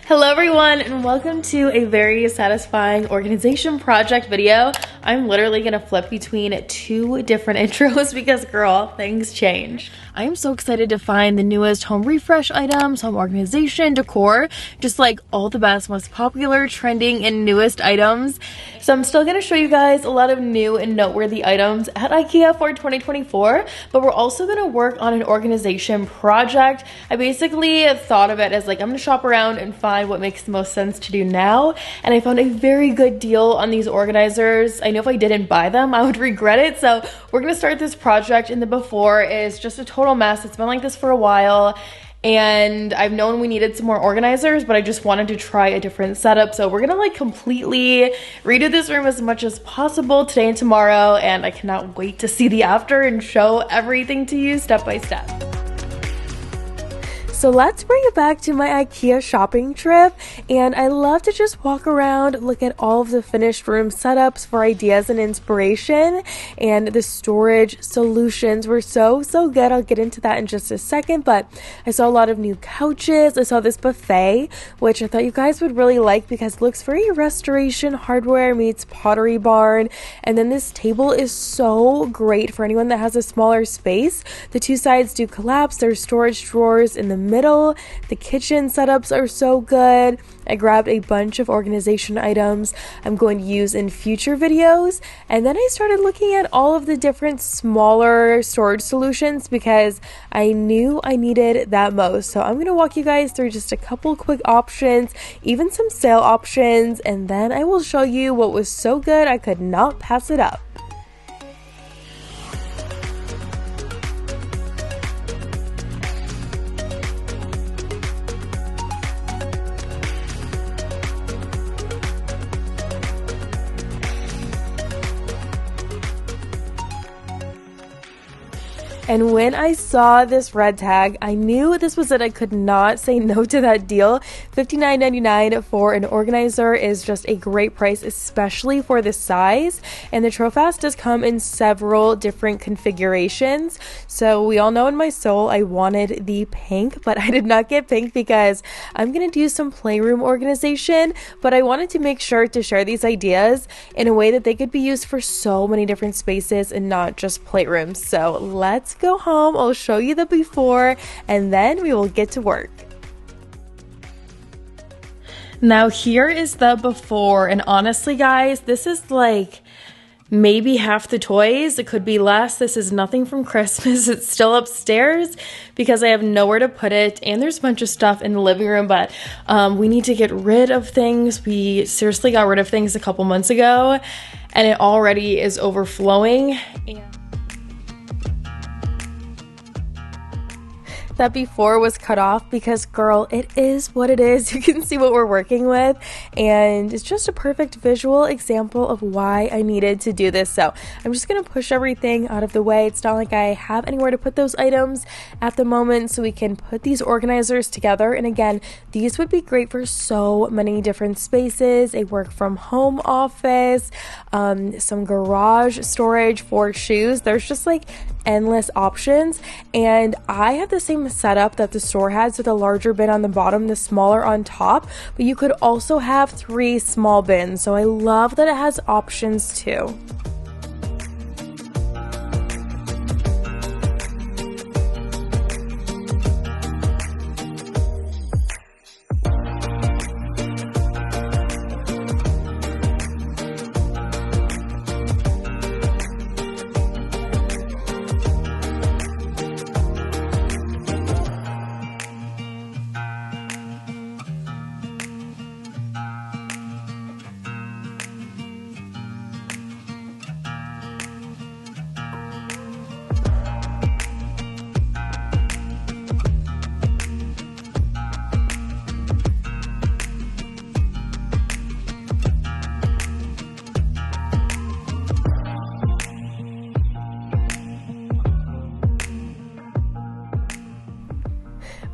Hello everyone, and welcome to a very satisfying organization project video. I'm literally gonna flip between two different intros because girl, things changed. I am so excited to find the newest home refresh items, home organization, decor, just like all the best, most popular, trending, and newest items. So I'm still gonna show you guys a lot of new and noteworthy items at Ikea for 2024, but we're also gonna work on an organization project. I basically thought of it as like, I'm gonna shop around and find what makes the most sense to do now, and I found a very good deal on these organizers. I know if I didn't buy them, I would regret it, so we're gonna start this project, and the before is just a total mess. It's been like this for a while, and I've known we needed some more organizers, but I just wanted to try a different setup. So we're gonna like completely redo this room as much as possible today and tomorrow, and I cannot wait to see the after and show everything to you step by step. So let's bring it back to my Ikea shopping trip, and I love to just walk around, look at all of the finished room setups for ideas and inspiration, and the storage solutions were so good. I'll get into that in just a second, but I saw a lot of new couches. I saw this buffet, which I thought you guys would really like because it looks very restoration hardware meets Pottery Barn, and then this table is so great for anyone that has a smaller space. The two sides do collapse. There's storage drawers in the middle. The kitchen setups are so good. I grabbed a bunch of organization items I'm going to use in future videos, and then I started looking at all of the different smaller storage solutions because I knew I needed that most. So I'm going to walk you guys through just a couple quick options, even some sale options, and then I will show you what was so good I could not pass it up. And when I saw this red tag, I knew this was it. I could not say no to that deal. $59.99 for an organizer is just a great price, especially for the size. And the Trofast does come in several different configurations. So we all know in my soul I wanted the pink, but I did not get pink because I'm going to do some playroom organization. But I wanted to make sure to share these ideas in a way that they could be used for so many different spaces and not just playrooms. So let's go home. I'll show you the before, and then we will get to work. Now here is the before, and honestly guys, this is like maybe half the toys. It could be less. This is nothing from Christmas. It's still upstairs because I have nowhere to put it, and there's a bunch of stuff in the living room, but we need to get rid of things. We seriously got rid of things a couple months ago, and it already is overflowing. That before was cut off because girl, it is what it is. You can see what we're working with, and it's just a perfect visual example of why I needed to do this. So I'm just gonna push everything out of the way. It's not like I have anywhere to put those items at the moment, so we can put these organizers together. And again, these would be great for so many different spaces, a work from home office, some garage storage for shoes. There's just like endless options, and I have the same setup that the store has with a larger bin on the bottom, the smaller on top, but you could also have 3 small bins, so I love that it has options too.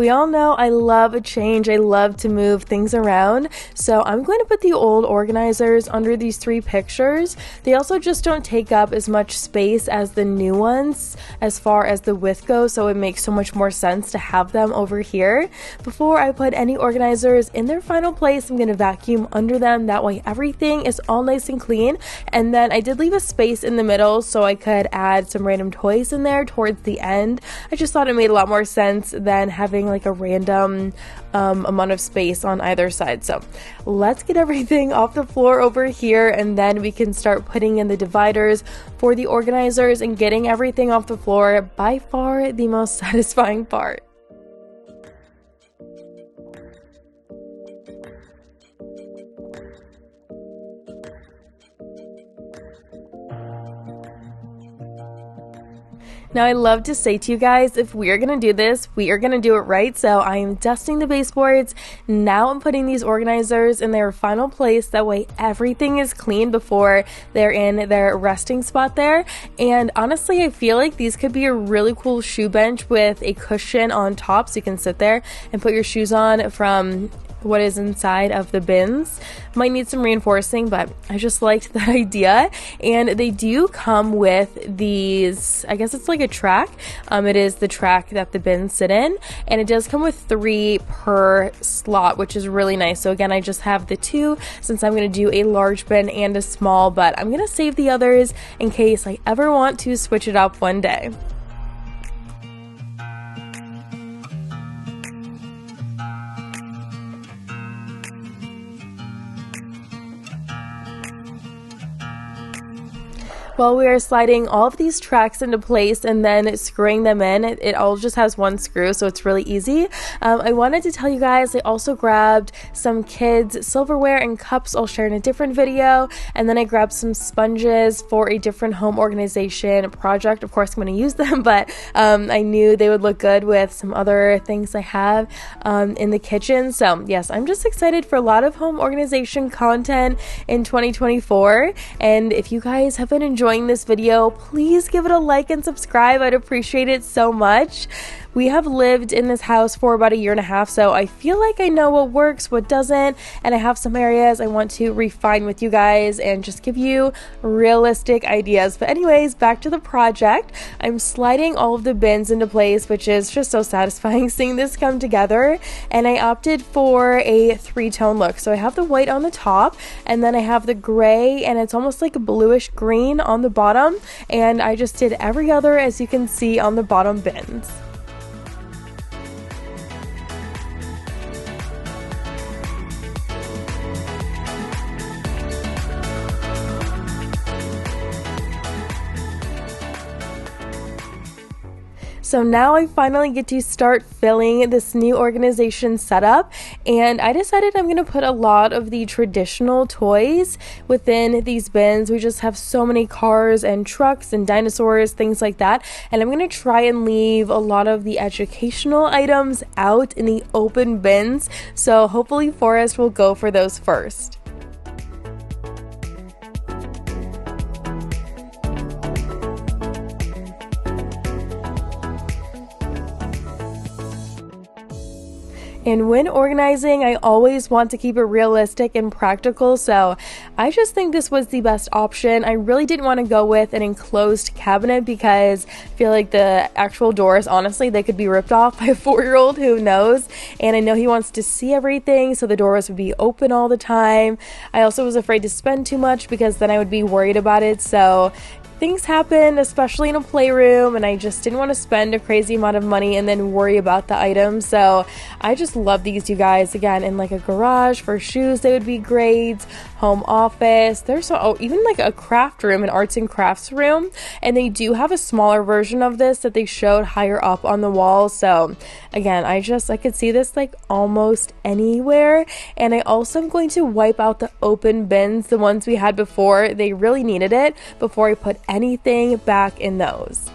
We all know I love a change. I love to move things around. So I'm going to put the old organizers under these 3 pictures. They also just don't take up as much space as the new ones as far as the width goes, so it makes so much more sense to have them over here. Before I put any organizers in their final place, I'm going to vacuum under them. That way everything is all nice and clean. And then I did leave a space in the middle so I could add some random toys in there towards the end. I just thought it made a lot more sense than having like a random amount of space on either side. So let's get everything off the floor over here, and then we can start putting in the dividers for the organizers and getting everything off the floor. By far the most satisfying part. Now, I love to say to you guys, if we are going to do this, we are going to do it right. So I am dusting the baseboards. Now I'm putting these organizers in their final place. That way everything is clean before they're in their resting spot there. And honestly, I feel like these could be a really cool shoe bench with a cushion on top so you can sit there and put your shoes on from what is inside of the bins. Might need some reinforcing, but I just liked that idea. And they do come with these, I guess it's like a track. It is the track that the bins sit in, and it does come with 3 per slot, which is really nice. So again, I just have the 2 since I'm going to do a large bin and a small, but I'm going to save the others in case I ever want to switch it up one day. While we are sliding all of these tracks into place and then screwing them in, it all just has 1 screw, so it's really easy. I wanted to tell you guys, I also grabbed some kids' silverware and cups I'll share in a different video, and then I grabbed some sponges for a different home organization project. Of course, I'm going to use them, but I knew they would look good with some other things I have in the kitchen. So yes, I'm just excited for a lot of home organization content in 2024, and if you guys have been enjoying this video, please give it a like and subscribe. I'd appreciate it so much. We have lived in this house for about 1.5 years, so I feel like I know what works, what doesn't, and I have some areas I want to refine with you guys and just give you realistic ideas. But anyways, back to the project. I'm sliding all of the bins into place, which is just so satisfying seeing this come together, and I opted for a 3-tone look. So I have the white on the top, and then I have the gray, and it's almost like a bluish green on the bottom, and I just did every other, as you can see, on the bottom bins. So now I finally get to start filling this new organization setup, and I decided I'm going to put a lot of the traditional toys within these bins. We just have so many cars and trucks and dinosaurs, things like that, and I'm going to try and leave a lot of the educational items out in the open bins, so hopefully Forrest will go for those first. And when organizing, I always want to keep it realistic and practical, so I just think this was the best option. I really didn't want to go with an enclosed cabinet because I feel like the actual doors, honestly, they could be ripped off by a 4-year-old, who knows? And I know he wants to see everything, so the doors would be open all the time. I also was afraid to spend too much because then I would be worried about it, so things happen, especially in a playroom, and I just didn't want to spend a crazy amount of money and then worry about the items. So I just love these, you guys. Again, in like a garage for shoes, they would be great. Home office, there's even like a craft room, an arts and crafts room, and they do have a smaller version of this that they showed higher up on the wall. So again, I could see this like almost anywhere. And I also am going to wipe out the open bins, the ones we had before. They really needed it before I put anything back in those.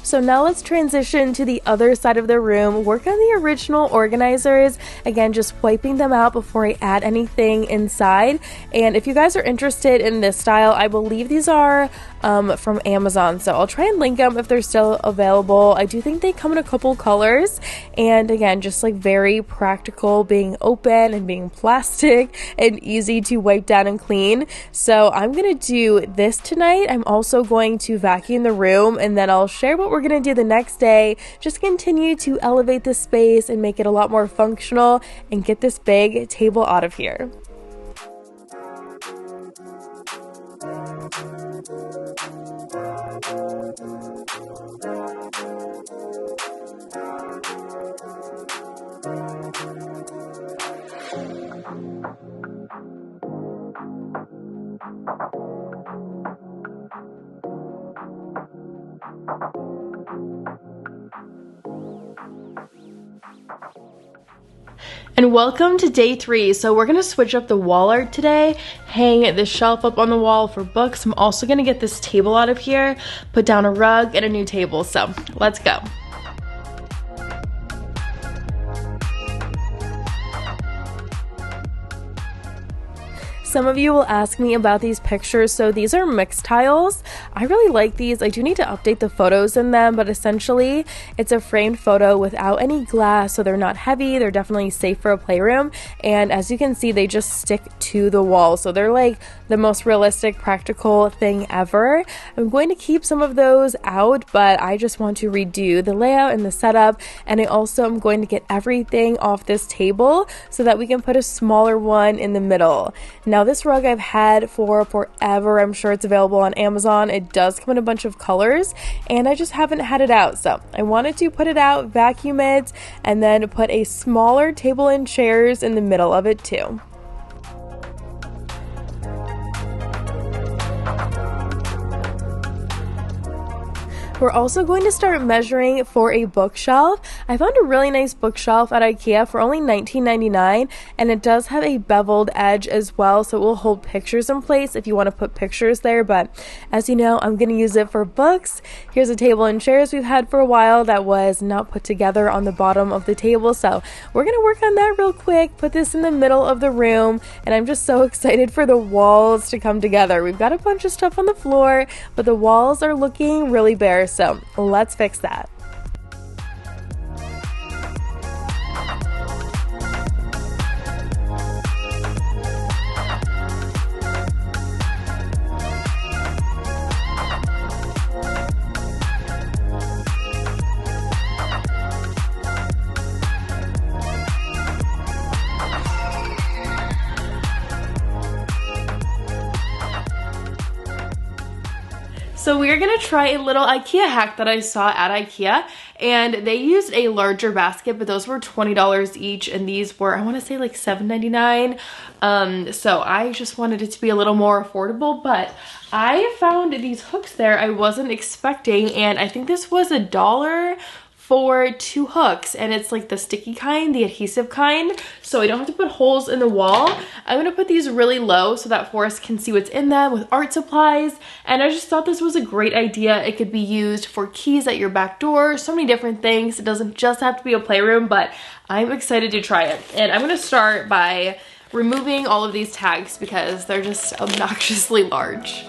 So now let's transition to the other side of the room, work on the original organizers. Again, just wiping them out before I add anything inside. And if you guys are interested in this style, I believe these are from Amazon, so I'll try and link them if they're still available. I do think they come in a couple colors, and again, just like very practical, being open and being plastic and easy to wipe down and clean. So I'm gonna do this tonight. I'm also going to vacuum the room, and then I'll share what we're gonna do the next day. Just continue to elevate the space and make it a lot more functional and get this big table out of here. And welcome to day 3. So we're gonna switch up the wall art today, hang this shelf up on the wall for books. I'm also gonna get this table out of here, put down a rug and a new table. So let's go. Some of you will ask me about these pictures. So these are mixed tiles. I really like these. I do need to update the photos in them, but essentially it's a framed photo without any glass, so they're not heavy. They're definitely safe for a playroom. And as you can see, they just stick to the wall. So they're like the most realistic, practical thing ever. I'm going to keep some of those out, but I just want to redo the layout and the setup. And I also am going to get everything off this table so that we can put a smaller one in the middle. Now this rug I've had for forever. I'm sure it's available on Amazon. It does come in a bunch of colors, and I just haven't had it out. So I wanted to put it out, vacuum it, and then put a smaller table and chairs in the middle of it too. We're also going to start measuring for a bookshelf. I found a really nice bookshelf at Ikea for only $19.99, and it does have a beveled edge as well, so it will hold pictures in place if you want to put pictures there. But as you know, I'm going to use it for books. Here's a table and chairs we've had for a while that was not put together on the bottom of the table, so we're going to work on that real quick, put this in the middle of the room, and I'm just so excited for the walls to come together. We've got a bunch of stuff on the floor, but the walls are looking really bare. So let's fix that. So we're gonna try a little Ikea hack that I saw at Ikea, and they used a larger basket, but those were $20 each, and these were, I wanna say like $7.99. So I just wanted it to be a little more affordable, but I found these hooks there I wasn't expecting, and I think this was $1 for 2 hooks, and it's like the sticky kind, the adhesive kind, so I don't have to put holes in the wall. I'm gonna put these really low so that Forrest can see what's in them with art supplies, and I just thought this was a great idea. It could be used for keys at your back door, so many different things. It doesn't just have to be a playroom, but I'm excited to try it. And I'm gonna start by removing all of these tags because they're just obnoxiously large.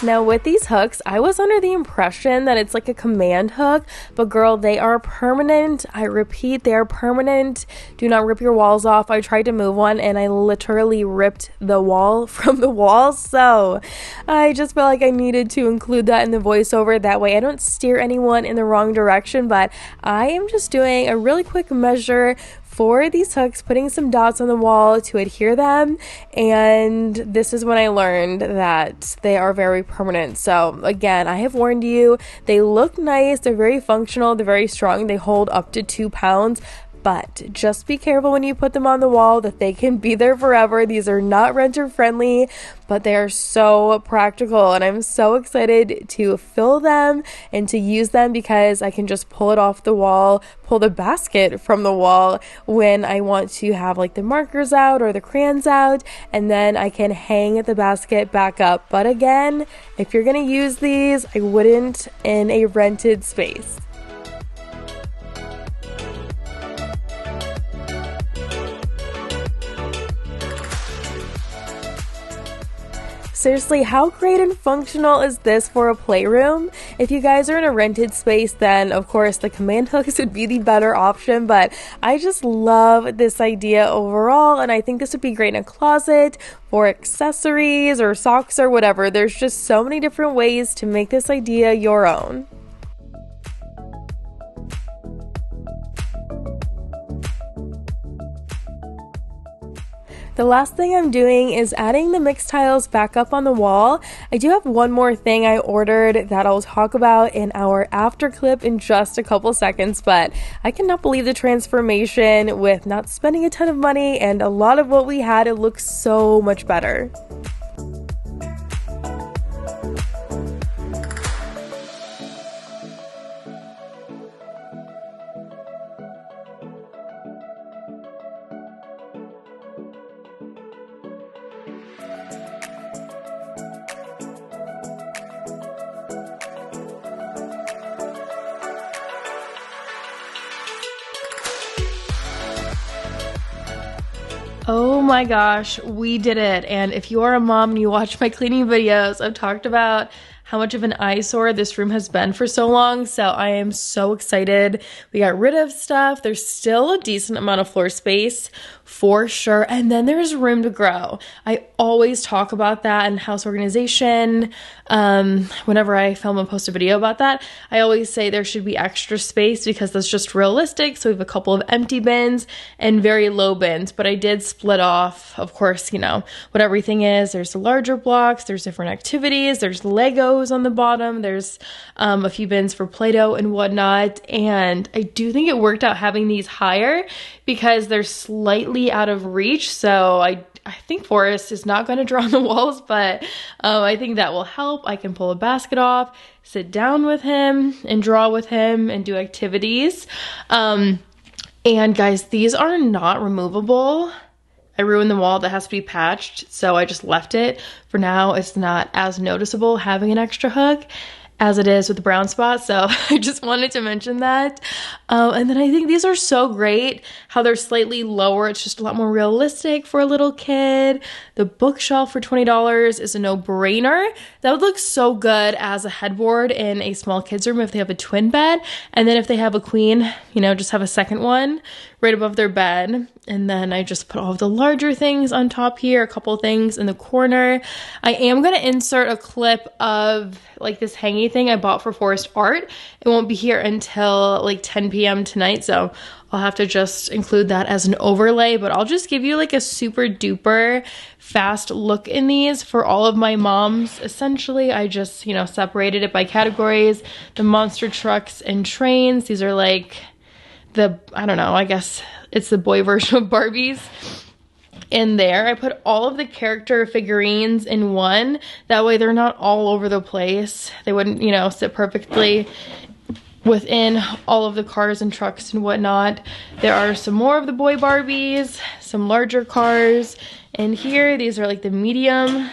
Now with these hooks, I was under the impression that it's like a command hook, but girl, they are permanent. I repeat, they are permanent. Do not rip your walls off. I tried to move one and I literally ripped the wall from the wall, so I just felt like I needed to include that in the voiceover. That way I don't steer anyone in the wrong direction, but I am just doing a really quick measure for these hooks, putting some dots on the wall to adhere them, and this is when I learned that they are very permanent. So again, I have warned you, they look nice, they're very functional, they're very strong, they hold up to 2 pounds, but just be careful when you put them on the wall that they can be there forever. These are not renter friendly, but they are so practical, and I'm so excited to fill them and to use them because I can just pull it off the wall, pull the basket from the wall when I want to have like the markers out or the crayons out, and then I can hang the basket back up. But again, if you're going to use these, I wouldn't in a rented space. Seriously, how great and functional is this for a playroom? If you guys are in a rented space, then of course the command hooks would be the better option, but I just love this idea overall, and I think this would be great in a closet for accessories or socks or whatever. There's just so many different ways to make this idea your own. The last thing I'm doing is adding the mix tiles back up on the wall. I do have one more thing I ordered that I'll talk about in our after clip in just a couple seconds, but I cannot believe the transformation with not spending a ton of money and a lot of what we had. It looks so much better. Oh my gosh, we did it. And if you are a mom and you watch my cleaning videos, I've talked about how much of an eyesore this room has been for so long. So I am so excited. We got rid of stuff. There's still a decent amount of floor space for sure. And then there's room to grow. I always talk about that in house organization. Whenever I film and post a video about that, I always say there should be extra space because that's just realistic. So we have a couple of empty bins and very low bins, but I did split off, of course, you know, what everything is. There's the larger blocks, there's different activities, there's Legos on the bottom, there's a few bins for Play-Doh and whatnot. And I do think it worked out having these higher because they're slightly out of reach. So I think Forrest is not going to draw on the walls, but I think that will help. I can pull a basket off, sit down with him and draw with him and do activities. And guys, these are not removable. I ruined the wall that has to be patched, so I just left it. For now, it's not as noticeable having an extra hook as it is with the brown spot, so I just wanted to mention that. And then I think these are so great, how they're slightly lower. It's just a lot more realistic for a little kid. The bookshelf for $20 is a no-brainer. That would look so good as a headboard in a small kid's room if they have a twin bed. And then if they have a queen, you know, just have a second one right above their bed. And then I just put all of the larger things on top here, a couple things in the corner. I am going to insert a clip of like this hangy thing I bought for Forest Art. It won't be here until like 10 p.m. tonight, so I'll have to just include that as an overlay, but I'll just give you like a super duper fast look in these for all of my moms. Essentially, I just, you know, separated it by categories. The monster trucks and trains, these are like I don't know, I guess it's the boy version of Barbies. In there, I put all of the character figurines in one. That way they're not all over the place. They wouldn't, you know, sit perfectly within all of the cars and trucks and whatnot. There are some more of the boy Barbies, some larger cars. And here, these are like the medium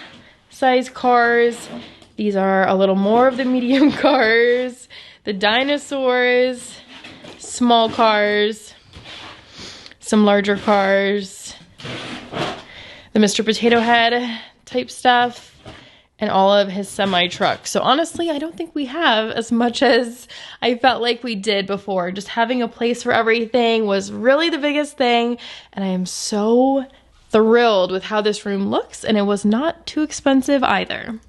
size cars. These are a little more of the medium cars. The dinosaurs, small cars, some larger cars, the Mr. Potato Head type stuff, and all of his semi-trucks. So honestly, I don't think we have as much as I felt like we did before. Just having a place for everything was really the biggest thing, and I am so thrilled with how this room looks, and it was not too expensive either.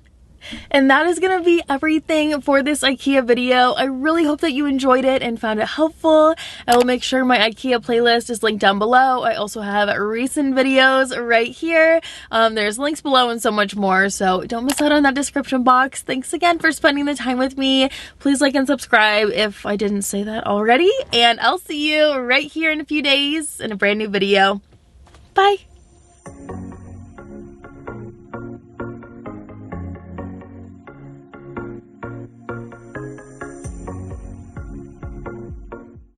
And that is gonna be everything for this IKEA video. I really hope that you enjoyed it and found it helpful. I will make sure my IKEA playlist is linked down below. I also have recent videos right here. There's links below and so much more, so don't miss out on that description box. Thanks again for spending the time with me. Please like and subscribe if I didn't say that already, and I'll see you right here in a few days in a brand new video. Bye!